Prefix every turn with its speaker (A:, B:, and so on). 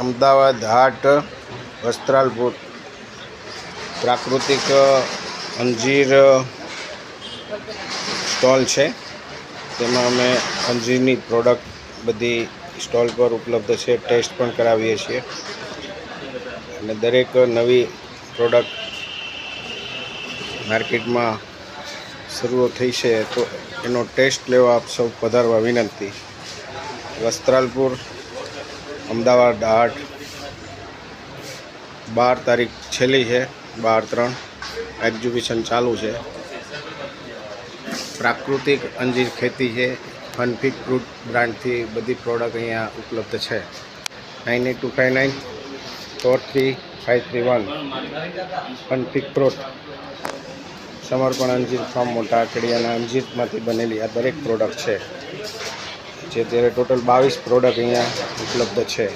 A: અમદાવાદ હાટ વસ્ત્રાલપુર પ્રાકૃતિક અંજીર સ્ટોલ છે। તેમાં અમે અંજીરની પ્રોડક્ટ બધી સ્ટોલ પર ઉપલબ્ધ છે। ટેસ્ટ પણ કરાવીએ છીએ અને દરેક નવી પ્રોડક્ટ માર્કેટમાં શરૂ થઈ છે તો એનો ટેસ્ટ લેવા આપ સૌ પધારવા વિનંતી। વસ્ત્રાલપુર અમદાવાદ હાટ 12 તારીખ છેલ્લી છે, 12/3 એક્ઝિબિશન ચાલુ છે। પ્રાકૃતિક અંજીર ખેતી છે। ફનફિક ફ્રૂટ બ્રાન્ડથી બધી પ્રોડક્ટ અહીંયા ઉપલબ્ધ છે। 9825943531 ફનફિક ફ્રૂટ સમર્પણ અંજીર ફાર્મ મોટા આકડિયાના અંજીરમાંથી બનેલી આ દરેક પ્રોડક્ટ છે, જે ત્યારે ટોટલ 22 પ્રોડક્ટ અહીંયા ઉપલબ્ધ છે।